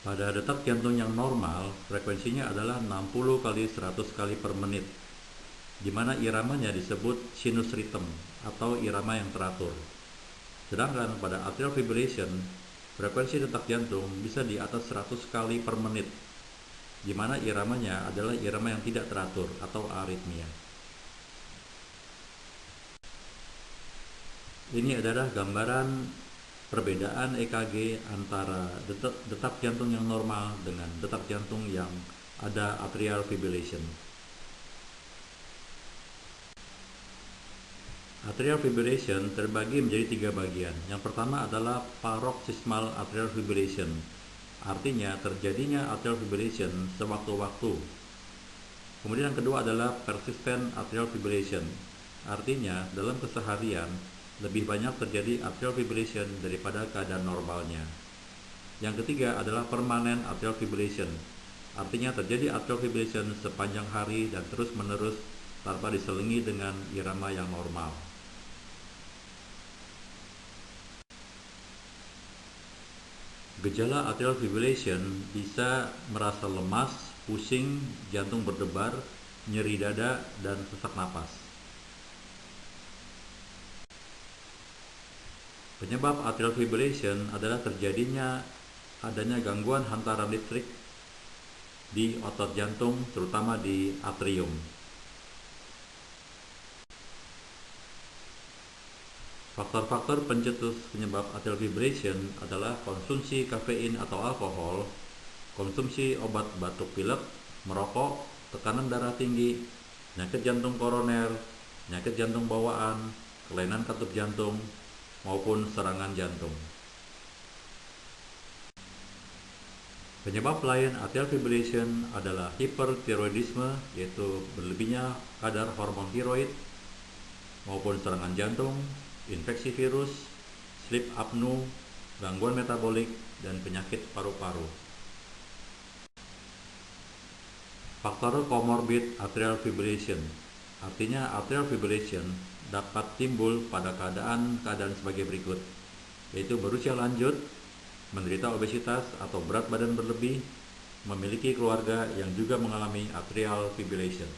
Speaker 1: Pada detak jantung yang normal, frekuensinya adalah 60 kali 100 kali per menit, di mana iramanya disebut sinus rhythm atau irama yang teratur. Sedangkan pada atrial fibrillation, frekuensi detak jantung bisa di atas 100 kali per menit, di mana iramanya adalah irama yang tidak teratur atau aritmia. Ini adalah gambaran perbedaan EKG antara detak jantung yang normal dengan detak jantung yang ada atrial fibrillation. Atrial fibrillation terbagi menjadi 3 bagian. Yang pertama adalah paroxysmal atrial fibrillation. Artinya terjadinya atrial fibrillation sewaktu-waktu. Kemudian yang kedua adalah persistent atrial fibrillation. Artinya dalam keseharian lebih banyak terjadi atrial fibrillation daripada keadaan normalnya. Yang ketiga adalah permanent atrial fibrillation. Artinya terjadi atrial fibrillation sepanjang hari dan terus-menerus tanpa diselingi dengan irama yang normal. Gejala atrial fibrillation bisa merasa lemas, pusing, jantung berdebar, nyeri dada, dan sesak napas. Penyebab atrial fibrillation adalah adanya gangguan hantaran listrik di otot jantung, terutama di atrium. Faktor-faktor pencetus penyebab atrial fibrillation adalah konsumsi kafein atau alkohol, konsumsi obat batuk pilek, merokok, tekanan darah tinggi, penyakit jantung koroner, penyakit jantung bawaan, kelainan katup jantung, maupun serangan jantung. Penyebab lain atrial fibrillation adalah hipertiroidisme, yaitu berlebihnya kadar hormon tiroid, maupun serangan jantung, infeksi virus, sleep apnea, gangguan metabolik, dan penyakit paru-paru. Faktor komorbid atrial fibrillation. Artinya atrial fibrillation dapat timbul pada keadaan sebagai berikut, yaitu berusia lanjut, menderita obesitas atau berat badan berlebih, memiliki keluarga yang juga mengalami atrial fibrillation.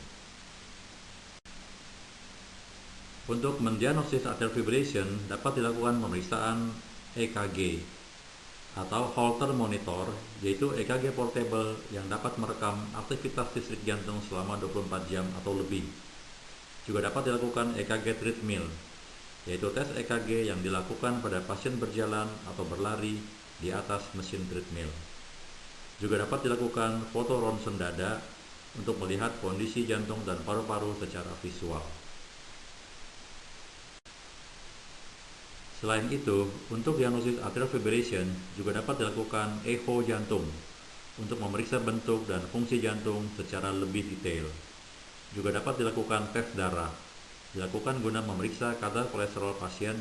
Speaker 1: Untuk mendiagnosis atrial fibrillation dapat dilakukan pemeriksaan EKG atau Holter monitor, yaitu EKG portable yang dapat merekam aktivitas listrik jantung selama 24 jam atau lebih. Juga dapat dilakukan EKG treadmill, yaitu tes EKG yang dilakukan pada pasien berjalan atau berlari di atas mesin treadmill. Juga dapat dilakukan foto ronsen dada untuk melihat kondisi jantung dan paru-paru secara visual. Selain itu, untuk diagnosis atrial fibrillation juga dapat dilakukan echo jantung untuk memeriksa bentuk dan fungsi jantung secara lebih detail. Juga dapat dilakukan tes darah, dilakukan guna memeriksa kadar kolesterol pasien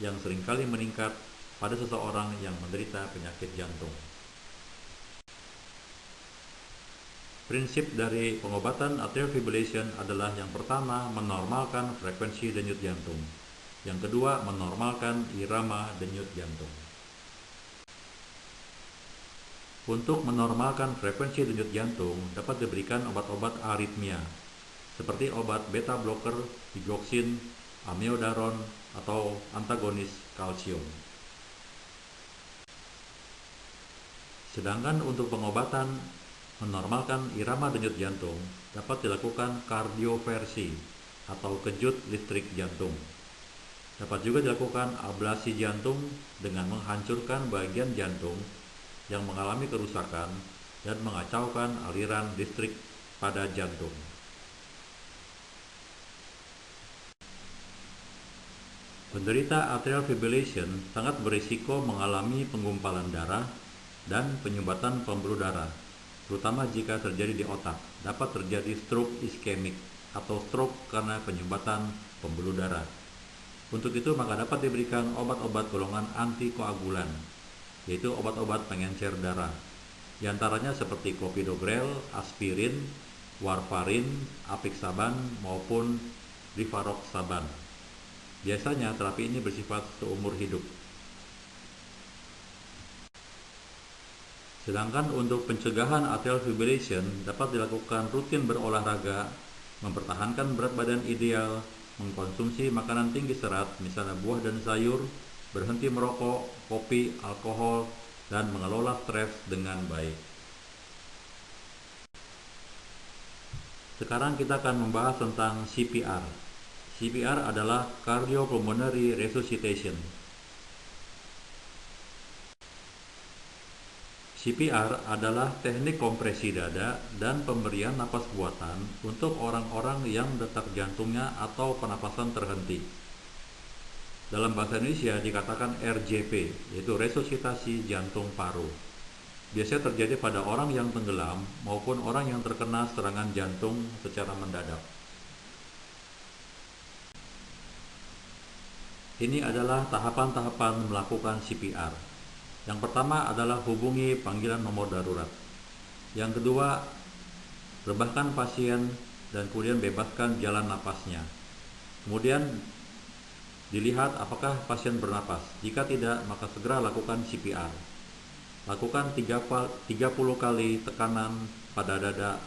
Speaker 1: yang seringkali meningkat pada seseorang yang menderita penyakit jantung. Prinsip dari pengobatan atrial fibrillation adalah yang pertama, menormalkan frekuensi denyut jantung. Yang kedua, menormalkan irama denyut jantung. Untuk menormalkan frekuensi denyut jantung dapat diberikan obat-obat aritmia seperti obat beta blocker, digoxin, amiodaron, atau antagonis kalsium. Sedangkan untuk pengobatan menormalkan irama denyut jantung dapat dilakukan kardioversi atau kejut listrik jantung. Dapat juga dilakukan ablasi jantung dengan menghancurkan bagian jantung yang mengalami kerusakan dan mengacaukan aliran listrik pada jantung. Penderita atrial fibrillation sangat berisiko mengalami penggumpalan darah dan penyumbatan pembuluh darah, terutama jika terjadi di otak. Dapat terjadi stroke iskemik atau stroke karena penyumbatan pembuluh darah. Untuk itu maka dapat diberikan obat-obat golongan antikoagulan, yaitu obat-obat pengencer darah. Di antaranya seperti clopidogrel, aspirin, warfarin, apixaban maupun rivaroxaban. Biasanya terapi ini bersifat seumur hidup. Sedangkan untuk pencegahan atrial fibrillation dapat dilakukan rutin berolahraga, mempertahankan berat badan ideal, mengkonsumsi makanan tinggi serat, misalnya buah dan sayur, berhenti merokok, kopi, alkohol, dan mengelola stres dengan baik. Sekarang kita akan membahas tentang CPR. CPR adalah Cardiopulmonary Resuscitation. CPR adalah teknik kompresi dada dan pemberian napas buatan untuk orang-orang yang detak jantungnya atau pernapasan terhenti. Dalam bahasa Indonesia dikatakan RJP, yaitu resusitasi jantung paru. Biasanya terjadi pada orang yang tenggelam maupun orang yang terkena serangan jantung secara mendadak. Ini adalah tahapan-tahapan melakukan CPR. Yang pertama adalah hubungi panggilan nomor darurat. Yang kedua, rebahkan pasien dan kemudian bebaskan jalan napasnya. Kemudian dilihat apakah pasien bernapas. Jika tidak, maka segera lakukan CPR. Lakukan 30 kali tekanan pada dada.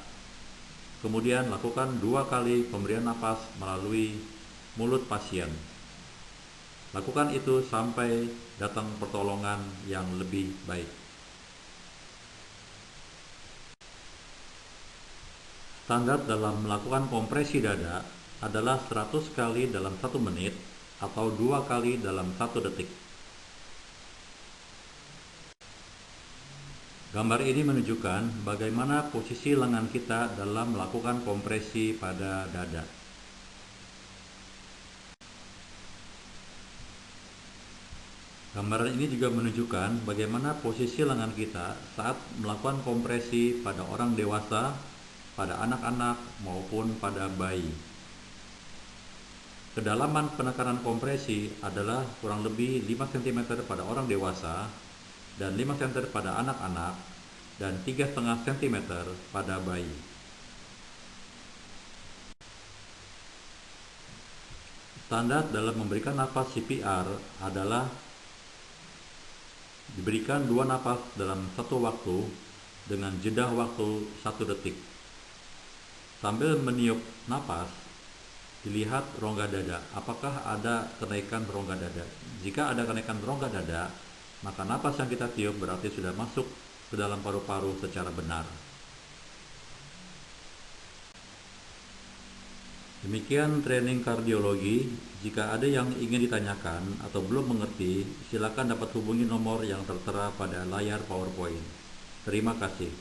Speaker 1: Kemudian lakukan 2 kali pemberian napas melalui mulut pasien. Lakukan itu sampai datang pertolongan yang lebih baik. Standar dalam melakukan kompresi dada adalah 100 kali dalam 1 menit atau 2 kali dalam 1 detik. Gambar ini menunjukkan bagaimana posisi lengan kita dalam melakukan kompresi pada dada. Gambar ini juga menunjukkan bagaimana posisi lengan kita saat melakukan kompresi pada orang dewasa, pada anak-anak, maupun pada bayi. Kedalaman penekanan kompresi adalah kurang lebih 5 cm pada orang dewasa dan 5 cm pada anak-anak dan 3,5 cm pada bayi. Standar dalam memberikan napas CPR adalah diberikan 2 napas dalam 1 waktu dengan jeda waktu 1 detik. Sambil meniup napas, dilihat rongga dada, apakah ada kenaikan rongga dada. Jika ada kenaikan rongga dada, maka napas yang kita tiup berarti sudah masuk ke dalam paru-paru secara benar. Demikian training kardiologi. Jika ada yang ingin ditanyakan atau belum mengerti, silakan dapat hubungi nomor yang tertera pada layar PowerPoint. Terima kasih.